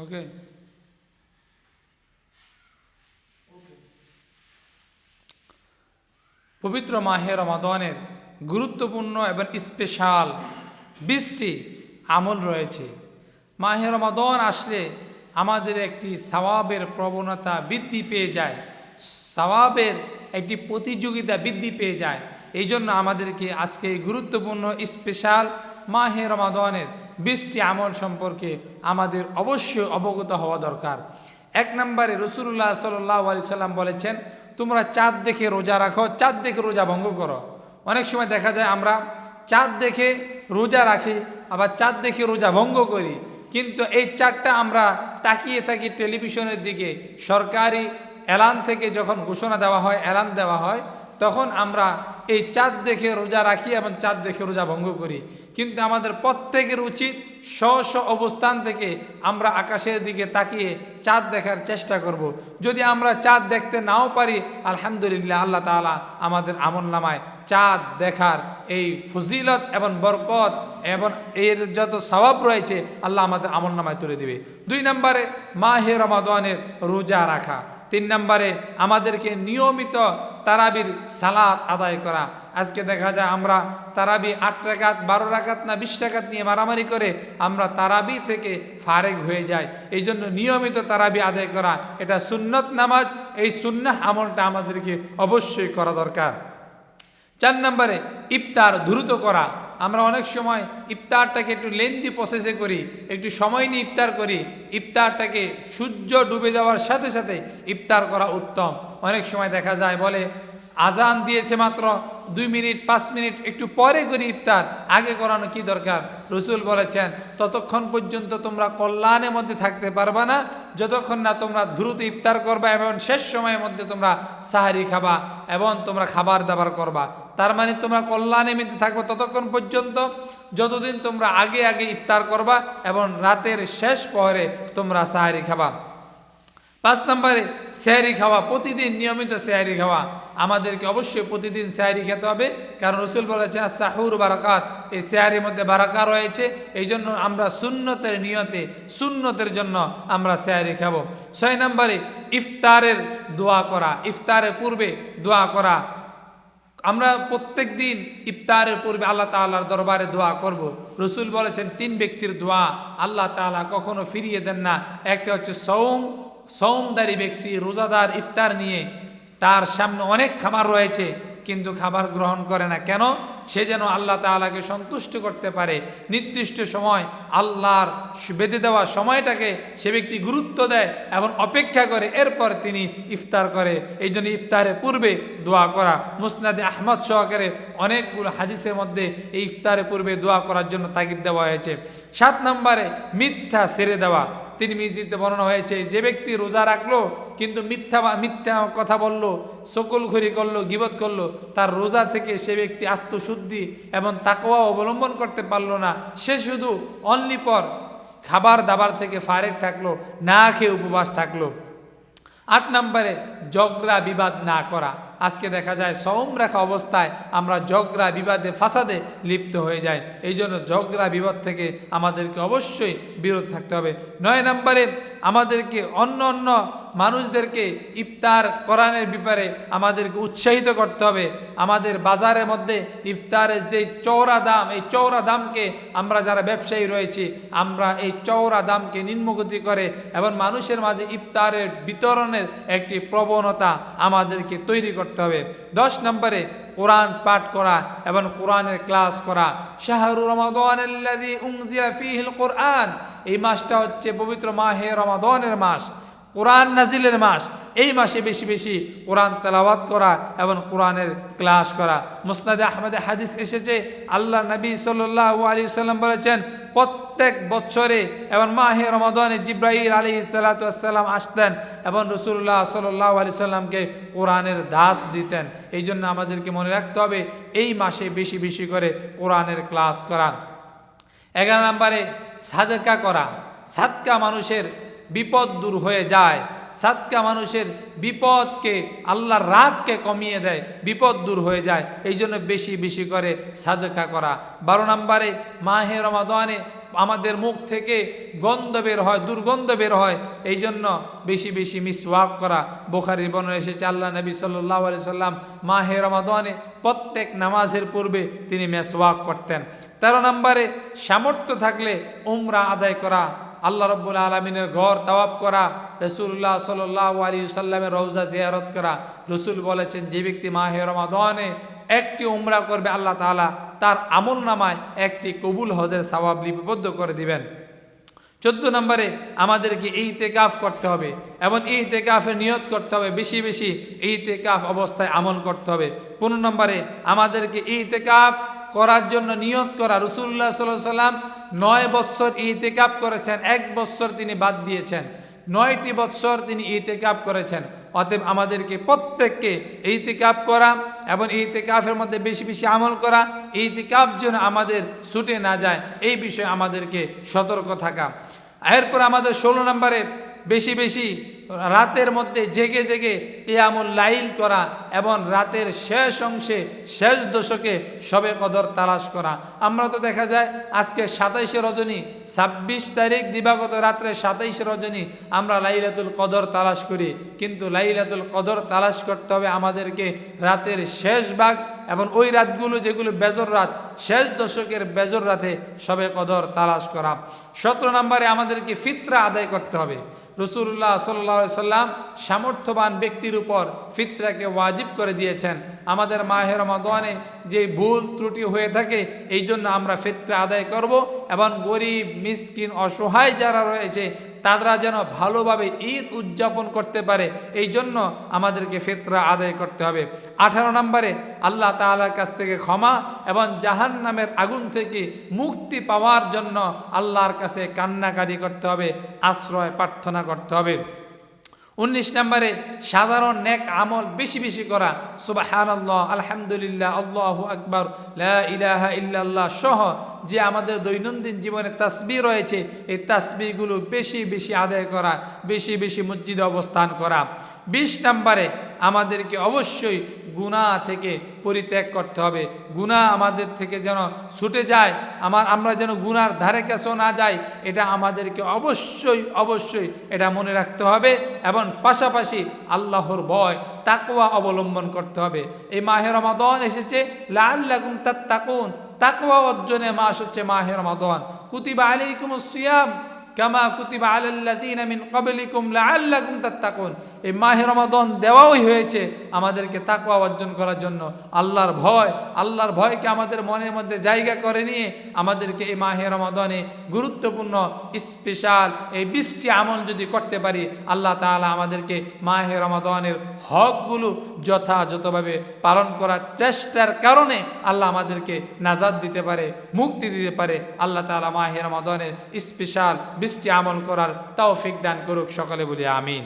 ওকে। পবিত্র মাহে রমাদানের গুরুত্বপূর্ণ এবং স্পেশাল 20টি আমল রয়েছে। মাহে রমাদান আসলে আমাদের একটি সওয়াবের প্রবণতা বৃদ্ধি পেয়ে যায়, সওয়াবের একটি প্রতিযোগিতা বৃদ্ধি পেয়ে যায়। এই জন্য আমাদেরকে আজকে এই গুরুত্বপূর্ণ স্পেশাল মাহে রমাদানের 20টি আমল সম্পর্কে আমাদের অবশ্যই অবগত হওয়া দরকার। 1 নম্বরে রাসূলুল্লাহ সাল্লাল্লাহু আলাইহি সাল্লাম বলেছেন, তোমরা চাঁদ দেখে রোজা রাখো, চাঁদ দেখে রোজা ভঙ্গ করো। অনেক সময় দেখা যায় আমরা চাঁদ দেখে রোজা রাখি, আবার চাঁদ দেখে রোজা ভঙ্গ করি। কিন্তু এই চাঁদটা আমরা তাকিয়ে থাকি টেলিভিশনের দিকে, সরকারি এলান থেকে যখন ঘোষণা দেওয়া হয়, এলান দেওয়া হয়, তখন আমরা এই চাঁদ দেখে রোজা রাখি এবং চাঁদ দেখে রোজা ভঙ্গ করি। কিন্তু আমাদের প্রত্যেকের উচিত স্ব স্ব অবস্থান থেকে আমরা আকাশের দিকে তাকিয়ে চাঁদ দেখার চেষ্টা করব। যদি আমরা চাঁদ দেখতে নাও পারি, আলহামদুলিল্লাহ, আল্লাহ তাআলা আমাদের আমলনামায় চাঁদ দেখার এই ফজিলত এবং বরকত এবং এর যত সওয়াব রয়েছে আল্লাহ আমাদের আমলনামায় তুলে দেবে। 2 নম্বরে মাহে রমাদানের রোজা রাখা। 3 নম্বরে আমাদেরকে নিয়মিত তারাবির সালাত আদায় করা। আজকে দেখা যায় আমরা তারাবি 8 রাকাত, 12 রাকাত না 20 রাকাত নিয়ে মারামারি করে আমরা তারাবি থেকে ফারেগ হয়ে যাই। এই জন্য নিয়মিত তারাবি আদায় করা এটা সুন্নত নামাজ, এই সুন্নাহ আমলটা আমাদেরকে অবশ্যই করা দরকার। 4 নম্বরে ইফতার দ্রুত করা। আমরা অনেক সময় ইফতারটাকে একটু লেন্দি প্রসেসে করি, একটু সময় নিয়ে ইফতার করি। ইফতারটাকে সূর্য ডুবে যাওয়ার সাথে সাথে ইফতার করা উত্তম। অনেক সময় দেখা যায় বলে আজান দিয়েছে মাত্র 2 মিনিট 5 মিনিট, একটু পরে করি ইফতার, আগে করানো কি দরকার? রাসূল বলেছেন, ততক্ষণ পর্যন্ত তোমরা কল্যাণের মধ্যে থাকতে পারবা না যতক্ষণ না তোমরা দ্রুত ইফতার করবা এবং শেষ সময়ের মধ্যে তোমরা সাহারি খাবা এবং তোমরা খাবার দাবার করবা। তার মানে তোমরা কল্যাণের মধ্যে থাকবে ততক্ষণ পর্যন্ত যতদিন তোমরা আগে আগে ইফতার করবা এবং রাতের শেষ পহরে তোমরা সাহারি খাবা। 5 নম্বরে সেহরি খাওয়া, প্রতিদিন নিয়মিত সেহরি খাওয়া। আমাদেরকে অবশ্যই প্রতিদিন সেহরি খেতে হবে, কারণ রাসূল বলেছেন সাহুর বারাকাত, এই সেহরির মধ্যে বারাকা রয়েছে। এই জন্য আমরা সুন্নতের নিয়তে, সুন্নতের জন্য আমরা সেহরি খাবো। 6 নম্বরে ইফতারের দোয়া করা, ইফতারের পূর্বে দোয়া করা। আমরা প্রত্যেক দিন ইফতারের পূর্বে আল্লাহ তাআলার দরবারে দোয়া করব। রাসূল বলেছেন 3 ব্যক্তির দোয়া আল্লাহ তাআলা কখনো ফিরিয়ে দেন না। একটা হচ্ছে সওমদারি ব্যক্তি, রোজাদার, ইফতার নিয়ে তার সামনে অনেক খাবার রয়েছে কিন্তু খাবার গ্রহণ করে না। কেন? সে যেন আল্লাহ তাআলাকে সন্তুষ্ট করতে পারে। নির্দিষ্ট সময় আল্লাহর বেঁধে দেওয়া সময়টাকে সে ব্যক্তি গুরুত্ব দেয় এবং অপেক্ষা করে, এরপর তিনি ইফতার করে। এই জন্য ইফতারের পূর্বে দোয়া করা। মুসনাদে আহমদ সহকারে অনেকগুলো হাদিসের মধ্যে এই ইফতারের পূর্বে দোয়া করার জন্য তাগিদ দেওয়া হয়েছে। 7 নম্বরে মিথ্যা ছেড়ে দেওয়া। তিরমিজিতে বর্ণনা হয়েছে, যে ব্যক্তি রোজা রাখলো কিন্তু মিথ্যা কথা বললো, সকলখুরি করলো, গীবত করলো, তার রোজা থেকে সে ব্যক্তি আত্মশুদ্ধি এবং তাকওয়া অবলম্বন করতে পারলো না। সে শুধু অনলি পর খাবার দাবার থেকে ফারেক থাকলো, না খেয়ে উপবাস থাকলো। 8 নম্বরে ঝগড়া বিবাদ না করা। আজকে দেখা যায় সওম রাখা অবস্থায় আমরা ঝগড়া বিবাদে ফাসাদে লিপ্ত হয়ে যাই। এই জন্য ঝগড়া বিবাদ থেকে আমাদেরকে অবশ্যই বিরত থাকতে হবে। 9 নম্বরে আমাদেরকে অন্য মানুষদেরকে ইফতার করানোর ব্যাপারে আমাদেরকে উৎসাহিত করতে হবে। আমাদের বাজারের মধ্যে ইফতারের যে চওড়া দাম, এই চওড়া দামকে আমরা যারা ব্যবসায়ী রয়েছি আমরা এই চওড়া দামকে নিম্নগতি করে এবং মানুষের মাঝে ইফতারের বিতরণের একটি প্রবণতা আমাদেরকে তৈরি করতে হবে। 10 নম্বরে কোরআন পাঠ করা এবং কোরআনের ক্লাস করা। শাহরু রমাদানাল্লাযী উনজিলা ফীহিল কোরআন, এই মাসটা হচ্ছে পবিত্র মাহে রমাদানের মাস, কোরআন নাজিলের মাস। এই মাসে বেশি বেশি কোরআন তেলাওয়াত করা এবং কোরআনের ক্লাস করা। মুসনাদে আহমদে হাদিস এসেছে, আল্লাহ নবী সাল্লাল্লাহু আলাইহি ওয়াসাল্লাম বলেছেন, প্রত্যেক বছরে এবং মাহে রমাদানে জিবরাইল আলাইহিস সালাতু ওয়াস সালাম আসতেন এবং রাসূলুল্লাহ সাল্লাল্লাহু আলাইহি ওয়াসাল্লামকে কোরআনের দাস দিতেন। এই জন্য আমাদেরকে মনে রাখতে হবে এই মাসে বেশি বেশি করে কোরআনের ক্লাস করা। 11 নম্বরে সাদকা করা। সাদকা মানুষের বিপদ দূর হয়ে যায়। সাদকা মানুষের বিপদকে, আল্লাহর রাগকে কমিয়ে দেয়, বিপদ দূর হয়ে যায়। এই জন্য বেশি বেশি করে সাদকা করা। 12 নম্বরে মাহে রমাদানে আমাদের মুখ থেকে গন্ধ বের হয়, দুর্গন্ধ বের হয়। এই জন্য বেশি বেশি মিসওয়াক করা। বুখারীর বর্ণনা এসেছে আল্লাহ নবী সাল্লাল্লাহু আলাইহি সাল্লাম মাহে রমাদানে প্রত্যেক নামাজের পূর্বে তিনি মিসওয়াক করতেন। 13 নম্বরে সামর্থ্য থাকলে উমরা আদায় করা, আল্লাহ রাব্বুল আলামিনের ঘর তাওয়াফ করা, রাসূলুল্লাহ সাল্লাল্লাহু আলাইহি সাল্লামের রওজা জিয়ারত করা। রাসূল বলেছেন, যে ব্যক্তি মাহে রমাদানে একটি উমরা করবে, আল্লাহ তাআলা তার আমলনামায় একটি কবুল হজের সওয়াব লিপিবদ্ধ করে দিবেন। 14 নম্বরে আমাদেরকে ইতিকাফ করতে হবে এবং ইতিকাফের নিয়ত করতে হবে, বেশি বেশি ইতিকাফ অবস্থায় আমল করতে হবে। 15 নম্বরে আমাদেরকে ইতিকাফ করার জন্য নিয়ত করা। রাসূলুল্লাহ সাল্লাল্লাহু আলাইহি সাল্লাম 9 বছর ইতিকাফ করেছেন, 1 বছর তিনি বাদ দিয়েছেন, 9টি বছর তিনি ইতিকাফ করেছেন। অতএব আমাদেরকে প্রত্যেককে ইতিকাফ করা এবং ইতিকাফের মধ্যে বেশি বেশি আমল করা, ইতিকাফ যেন আমাদের ছুটে না যায় এই বিষয়ে আমাদেরকে সতর্ক থাকা। এরপর আমাদের 16 নম্বরে বেশি বেশি রাতের মধ্যে জেগে জেগে কিয়ামুল লাইল করা এবং রাতের শেষ অংশে শেষ দশকে শবে কদর তালাশ করা। আমরা তো দেখা যায় আজকে 27শে রজনী, 26 তারিখ দিবাগত রাত্রে 27 রজনী আমরা লাইলাতুল কদর তালাশ করি, কিন্তু লাইলাতুল কদর তালাশ করতে হবে আমাদেরকে রাতের শেষ ভাগ এবং ওই রাতগুলো যেগুলো বেজর রাত, শেষ দশকের বেজর রাতে শবে কদর তালাশ করা। 17 নম্বরে আমাদেরকে ফিতরা আদায় করতে হবে। রাসূলুল্লাহ সাল্লাল্লাহু আলাইহি সাল্লাম সামর্থ্যবান ব্যক্তির উপর ফিতরাকে ওয়াজিব করে দিয়েছেন। আমাদের মাহে রমাদানে যে ভুল ত্রুটি হয়ে থাকে, এই জন্য আমরা ফিতরা আদায় করব এবং গরিব মিসকিন অসহায় যারা রয়েছে তারা যেন ভালোভাবে ঈদ উদযাপন করতে পারে, এই জন্য আমাদেরকে ফিতরা আদায় করতে হবে। 18 নম্বরে আল্লাহ তাআলার কাছ থেকে ক্ষমা এবং জাহান্নামের আগুন থেকে মুক্তি পাওয়ার জন্য আল্লাহর কাছে কান্নাকাটি করতে হবে, আশ্রয় প্রার্থনা করতে হবে। 19 নম্বরে সাধারণ নেক আমল বেশি বেশি করা, সুবহানাল্লাহ, আলহামদুলিল্লাহ, আল্লাহু আকবার, লা ইলাহা ইল্লাল্লাহ সহ যে আমাদের দৈনন্দিন জীবনে তাসবিহ রয়েছে, এই তাসবিহগুলো বেশি বেশি আদায় করা, বেশি বেশি মসজিদে অবস্থান করা। 20 নম্বরে আমাদেরকে অবশ্যই গুনাহ থেকে পরিত্যাগ করতে হবে। গুনাহ আমাদের থেকে যেন ছুটে যায়, আমরা যেন গুনার ধারে কাছেও না যাই, এটা আমাদেরকে অবশ্যই অবশ্যই এটা মনে রাখতে হবে এবং পাশাপাশি আল্লাহর ভয় তাকওয়া অবলম্বন করতে হবে। এই মাহে রমাদান এসেছে লাআল্লাকুম তাত্তাকুন, তাকওয়া অর্জনের মাস হচ্ছে মাহে রমাদান। কুতিবা আলাইকুমুস সিয়াম কামা কুতিবা আলাল্লাযীনা মিন ক্বাবলিকুম লাআল্লাকুম তাত্তাকুন। এই মাহে রমাদান দেওয়াই হয়েছে আমাদেরকে তাকওয়া অর্জন করার জন্য। আল্লাহর ভয়কে আমাদের মনের মধ্যে জায়গা করে নিয়ে আমাদেরকে এই মাহে রমাদানে গুরুত্বপূর্ণ স্পেশাল এই 20টি আমল যদি করতে পারি, আল্লাহ তাআলা আমাদেরকে মাহে রমাদানের হকগুলো যথাযথভাবে পালন করার চেষ্টার কারণে আল্লাহ আমাদেরকে নাজাত দিতে পারে, মুক্তি দিতে পারে। আল্লাহ তাআলা মাহে রমাদানের স্পেশাল 20টি আমল করার তৌফিক দান করুক, সকলে বলি আমিন।